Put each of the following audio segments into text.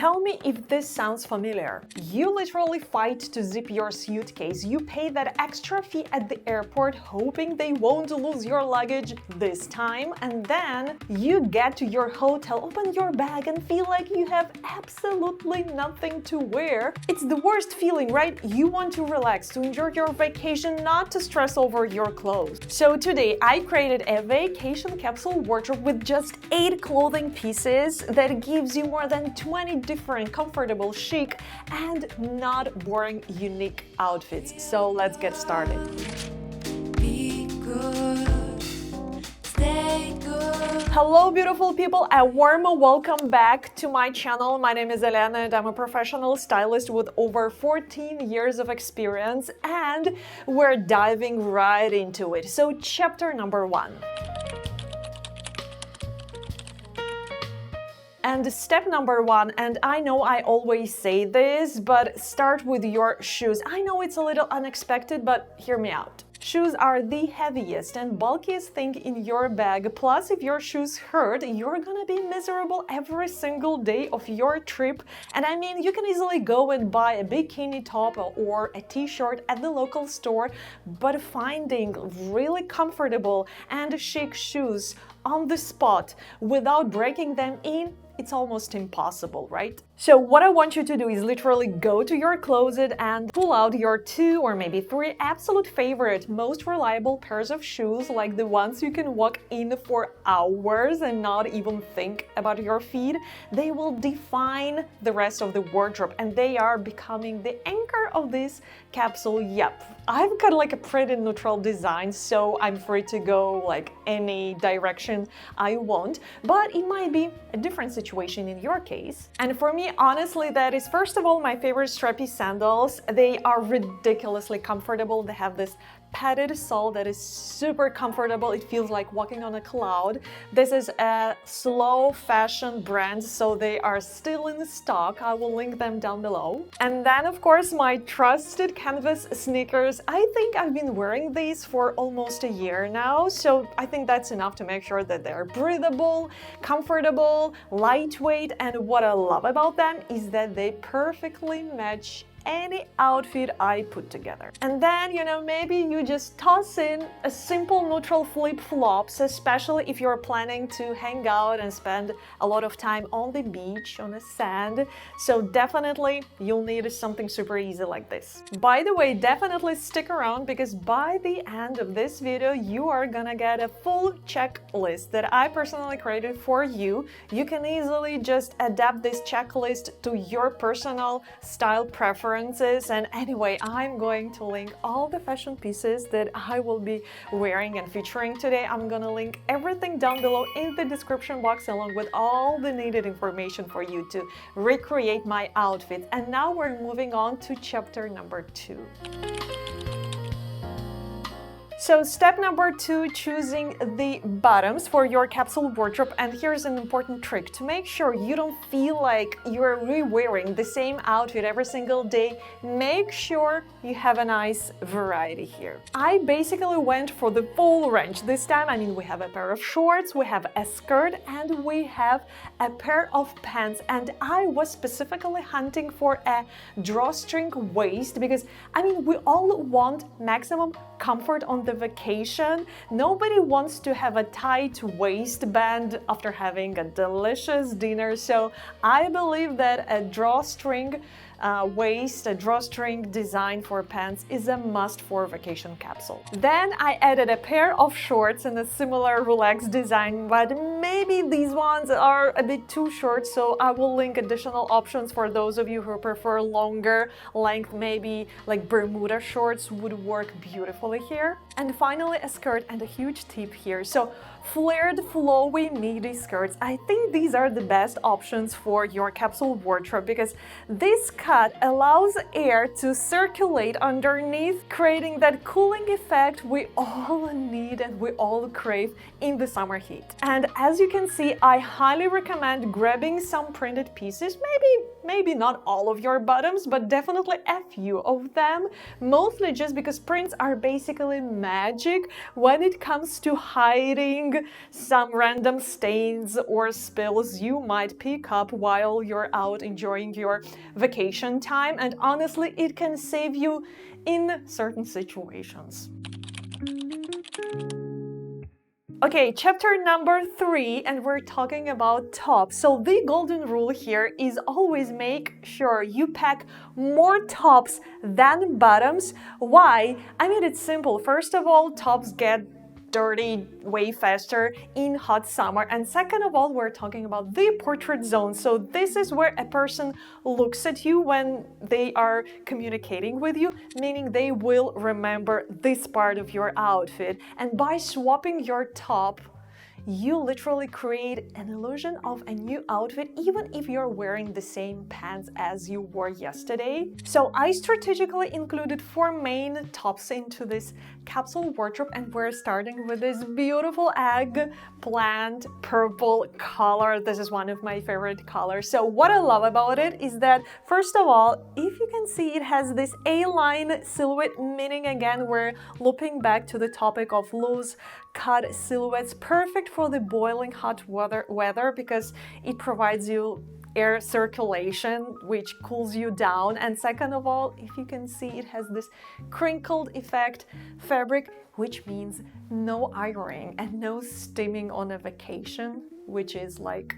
Tell me if this sounds familiar. You literally fight to zip your suitcase. You pay that extra fee at the airport hoping they won't lose your luggage this time, and then you get to your hotel, open your bag and feel like you have absolutely nothing to wear. It's the worst feeling, right? You want to relax, to enjoy your vacation, not to stress over your clothes. So today I created a vacation capsule wardrobe with just 8 clothing pieces that gives you more than 20 different comfortable, chic, and not boring, unique outfits. So let's get started. Be good, stay good. Hello beautiful people, a warm welcome back to my channel. My name is Elena and I'm a professional stylist with over 14 years of experience, and we're diving right into it. So chapter number 1. And step number 1, and I know I always say this, but start with your shoes. I know it's a little unexpected, but hear me out. Shoes are the heaviest and bulkiest thing in your bag, plus if your shoes hurt, you're gonna be miserable every single day of your trip. And I mean, you can easily go and buy a bikini top or a t-shirt at the local store, but finding really comfortable and chic shoes on the spot without breaking them in, it's almost impossible, right? So what I want you to do is literally go to your closet and pull out your 2 or maybe 3 absolute favorite, most reliable pairs of shoes, like the ones you can walk in for hours and not even think about your feet. They will define the rest of the wardrobe and they are becoming the anchor of this capsule. Yep, I've got like a pretty neutral design, so I'm free to go like any direction I want, but it might be a different situation in your case. And for me, honestly, that is first of all my favorite Strappy Sandals. They are ridiculously comfortable. They have this padded sole that is super comfortable. It feels like walking on a cloud. This is a slow fashion brand, so they are still in stock. I will link them down below. And then of course my trusted canvas sneakers. I think I've been wearing these for almost a year now, so I think that's enough to make sure that they're breathable, comfortable, lightweight, and what I love about them is that they perfectly match any outfit I put together. And then, you know, maybe you just toss in a simple neutral flip-flops, especially if you're planning to hang out and spend a lot of time on the beach, on the sand. So definitely you'll need something super easy like this. By the way, definitely stick around because by the end of this video, you are gonna get a full checklist that I personally created for you. You can easily just adapt this checklist to your personal style preference. And anyway, I'm going to link all the fashion pieces that I will be wearing and featuring today. I'm gonna link everything down below in the description box along with all the needed information for you to recreate my outfit. And now we're moving on to chapter number 2. So step number 2, choosing the bottoms for your capsule wardrobe. And here's an important trick to make sure you don't feel like you're re-wearing the same outfit every single day. Make sure you have a nice variety here. I basically went for the full range this time. I mean, we have a pair of shorts, we have a skirt, and we have a pair of pants. And I was specifically hunting for a drawstring waist because, I mean, we all want maximum comfort on the vacation. Nobody wants to have a tight waistband after having a delicious dinner. So I believe that a drawstring waist, a drawstring design for pants is a must for vacation capsule. Then I added a pair of shorts in a similar relaxed design, but maybe these ones are a bit too short, so I will link additional options for those of you who prefer longer length. Maybe like Bermuda shorts would work beautifully here. And finally a skirt, and a huge tip here. So flared, flowy, midi skirts. I think these are the best options for your capsule wardrobe because this cut cut allows air to circulate underneath, creating that cooling effect we all need and we all crave in the summer heat. And as you can see, I highly recommend grabbing some printed pieces, maybe not all of your bottoms, but definitely a few of them, mostly just because prints are basically magic when it comes to hiding some random stains or spills you might pick up while you're out enjoying your vacation time, and honestly, it can save you in certain situations. Okay, chapter number 3, and we're talking about tops. So the golden rule here is always make sure you pack more tops than bottoms. Why? I mean, it's simple. First of all, tops get dirty way faster in hot summer, and second of all, we're talking about the portrait zone. So this is where a person looks at you when they are communicating with you, meaning they will remember this part of your outfit. And by swapping your top, you literally create an illusion of a new outfit even if you're wearing the same pants as you wore yesterday. So I strategically included 4 main tops into this capsule wardrobe, and we're starting with this beautiful eggplant purple color. This is one of my favorite colors. So what I love about it is that, first of all, if you can see, it has this A-line silhouette, meaning again we're looping back to the topic of loose cut silhouettes, perfect for the boiling hot weather because it provides you air circulation, which cools you down. And second of all, if you can see, it has this crinkled effect fabric, which means no ironing and no steaming on a vacation, which is like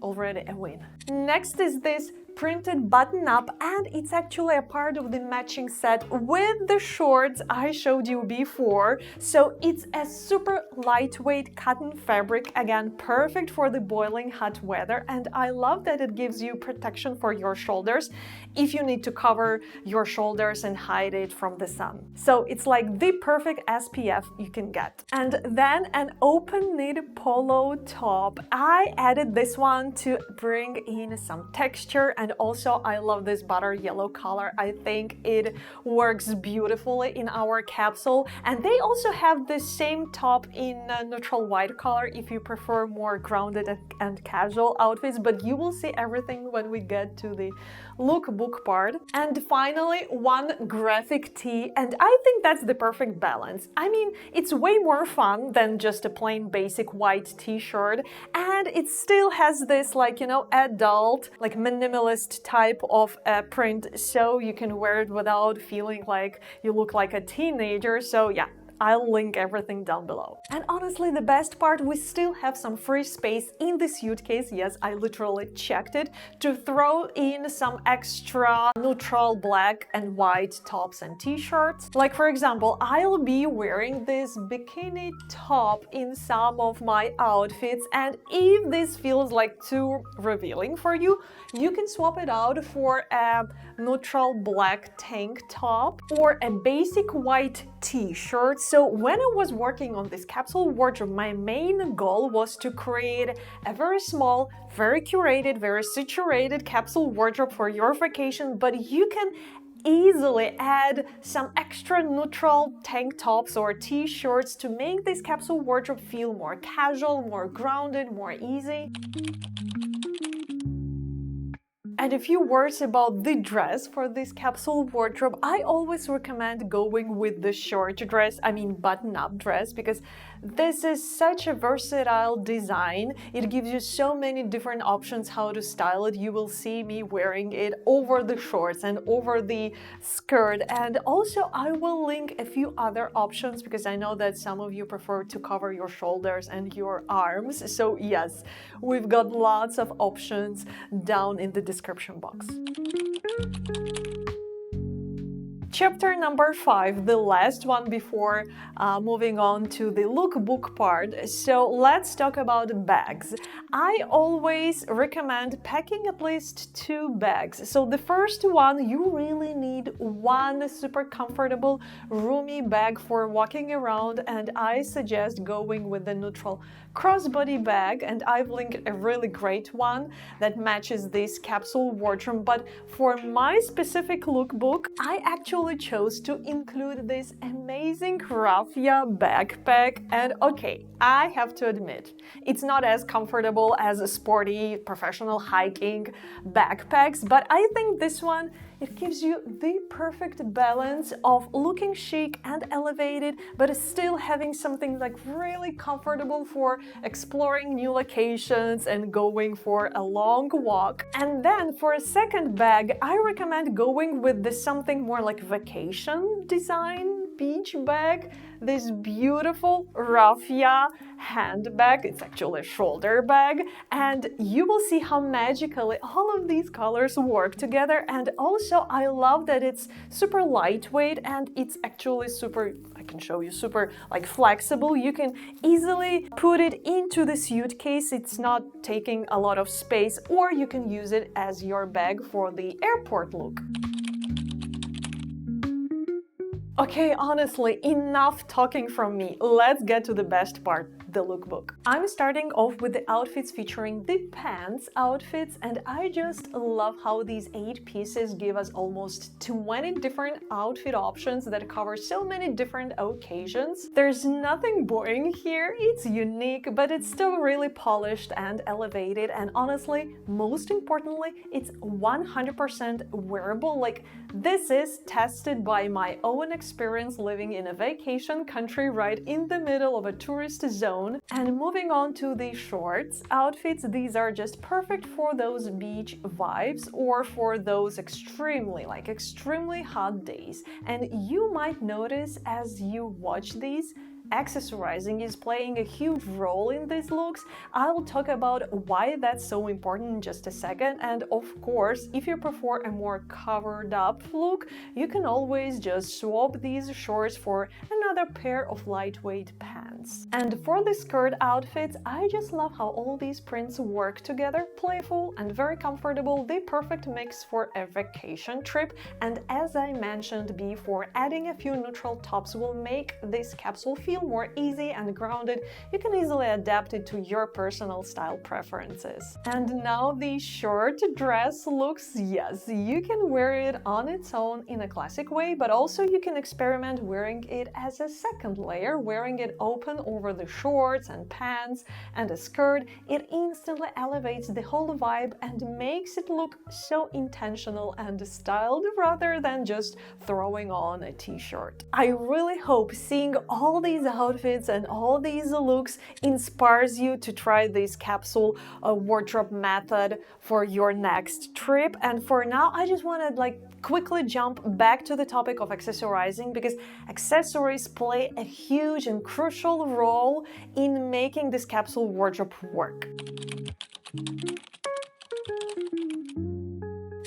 already a win. Next is this printed button-up, and it's actually a part of the matching set with the shorts I showed you before. So it's a super lightweight cotton fabric, again perfect for the boiling hot weather, and I love that it gives you protection for your shoulders if you need to cover your shoulders and hide it from the sun. So it's like the perfect SPF you can get. And then an open knit polo top. I added this one to bring in some texture, and also I love this butter yellow color. I think it works beautifully in our capsule. And they also have the same top in neutral white color if you prefer more grounded and casual outfits, but you will see everything when we get to the lookbook part. And finally, one graphic tee, and I think that's the perfect balance. I mean, it's way more fun than just a plain basic white t-shirt, and it still has this, like, you know, adult, like minimalist type of print, so you can wear it without feeling like you look like a teenager. So yeah, I'll link everything down below. And honestly, the best part, we still have some free space in the suitcase. Yes, I literally checked it, to throw in some extra neutral black and white tops and t-shirts. Like for example, I'll be wearing this bikini top in some of my outfits, and if this feels like too revealing for you, you can swap it out for a neutral black tank top or a basic white t-shirt. So when I was working on this capsule wardrobe, my main goal was to create a very small, very curated, very situated capsule wardrobe for your vacation, but you can easily add some extra neutral tank tops or t-shirts to make this capsule wardrobe feel more casual, more grounded, more easy. And a few words about the dress for this capsule wardrobe. I always recommend going with the short dress, I mean button-up dress, because this is such a versatile design. It gives you so many different options how to style it. You will see me wearing it over the shorts and over the skirt. And also I will link a few other options because I know that some of you prefer to cover your shoulders and your arms. So yes, we've got lots of options down in the description box. Chapter number 5, the last one before moving on to the lookbook part. So let's talk about bags. I always recommend packing at least 2 bags. So the first one, you really need one super comfortable, roomy bag for walking around, and I suggest going with the neutral crossbody bag, and I've linked a really great one that matches this capsule wardrobe. But for my specific lookbook, I actually chose to include this amazing Raffia backpack, and okay, I have to admit, it's not as comfortable as a sporty professional hiking backpacks, but I think this one, it gives you the perfect balance of looking chic and elevated, but still having something like really comfortable for exploring new locations and going for a long walk. And then for a second bag, I recommend going with something more like vacation design beach bag. This beautiful Raffia handbag. It's actually a shoulder bag, and you will see how magically all of these colors work together. And also I love that it's super lightweight and it's actually super, I can show you, super like flexible. You can easily put it into the suitcase. It's not taking a lot of space, or you can use it as your bag for the airport look. Okay, honestly, enough talking from me. Let's get to the best part, the lookbook. I'm starting off with the outfits featuring the pants outfits, and I just love how these 8 pieces give us almost 20 different outfit options that cover so many different occasions. There's nothing boring here, it's unique, but it's still really polished and elevated, and honestly, most importantly, it's 100% wearable. Like, this is tested by my own experience living in a vacation country right in the middle of a tourist zone. And moving on to the shorts outfits, these are just perfect for those beach vibes or for those extremely hot days. And you might notice as you watch these, accessorizing is playing a huge role in these looks. I'll talk about why that's so important in just a second. And of course, if you prefer a more covered up look, you can always just swap these shorts for another pair of lightweight pants. And for the skirt outfits, I just love how all these prints work together, playful and very comfortable, the perfect mix for a vacation trip. And as I mentioned before, adding a few neutral tops will make this capsule feel more easy and grounded. You can easily adapt it to your personal style preferences. And now the short dress looks, yes, you can wear it on its own in a classic way, but also you can experiment wearing it as a second layer, wearing it open over the shorts and pants and a skirt. It instantly elevates the whole vibe and makes it look so intentional and styled rather than just throwing on a t-shirt. I really hope seeing all these outfits and all these looks inspires you to try this capsule wardrobe method for your next trip. And for now, I just want to quickly jump back to the topic of accessorizing, because accessories play a huge and crucial role in making this capsule wardrobe work.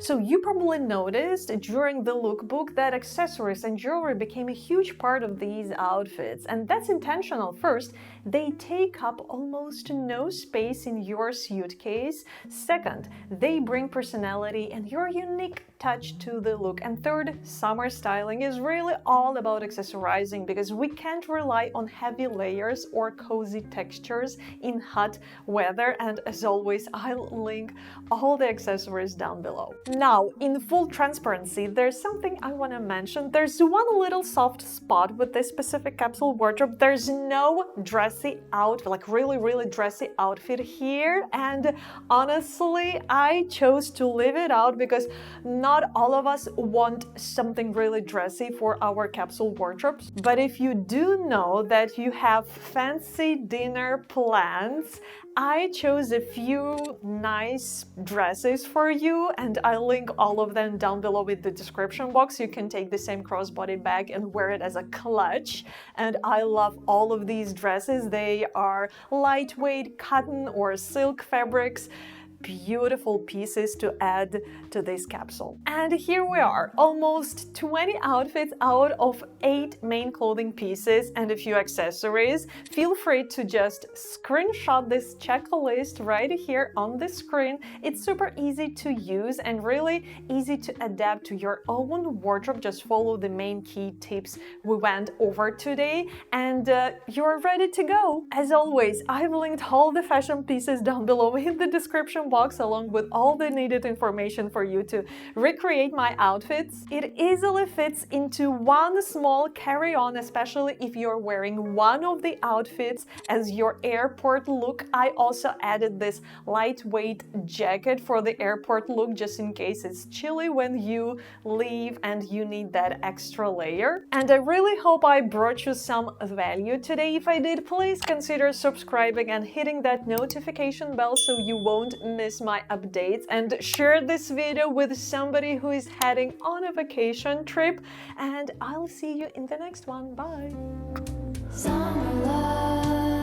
So you probably noticed during the lookbook that accessories and jewelry became a huge part of these outfits, and that's intentional. First, they take up almost no space in your suitcase. Second, they bring personality and your unique touch to the look. And third, summer styling is really all about accessorizing, because we can't rely on heavy layers or cozy textures in hot weather. And as always, I'll link all the accessories down below. Now, in full transparency, there's something I want to mention. There's one little soft spot with this specific capsule wardrobe. There's no dressy outfit, really dressy outfit here. And honestly, I chose to leave it out because not all of us want something really dressy for our capsule wardrobes. But if you do know that you have fancy dinner plans, I chose a few nice dresses for you, and I'll link all of them down below in the description box. You can take the same crossbody bag and wear it as a clutch. And I love all of these dresses. They are lightweight cotton or silk fabrics. beautiful pieces to add to this capsule. And here we are, almost 20 outfits out of 8 main clothing pieces and a few accessories. Feel free to just screenshot this checklist right here on the screen. It's super easy to use and really easy to adapt to your own wardrobe. Just follow the main key tips we went over today and you're ready to go. As always, I've linked all the fashion pieces down below in the description box along with all the needed information for you to recreate my outfits. It easily fits into one small carry-on, especially if you're wearing one of the outfits as your airport look. I also added this lightweight jacket for the airport look just in case it's chilly when you leave and you need that extra layer. And I really hope I brought you some value today. If I did, please consider subscribing and hitting that notification bell so you won't miss my updates, and share this video with somebody who is heading on a vacation trip, and I'll see you in the next one. Bye!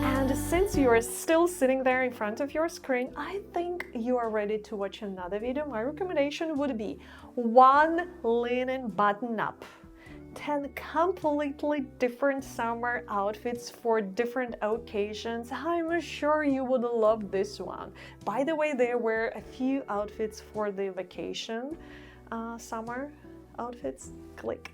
And since you are still sitting there in front of your screen, I think you are ready to watch another video. My recommendation would be one linen button-up. 10 completely different summer outfits for different occasions. I'm sure you would love this one. By the way, there were a few outfits for the vacation summer outfits. Click.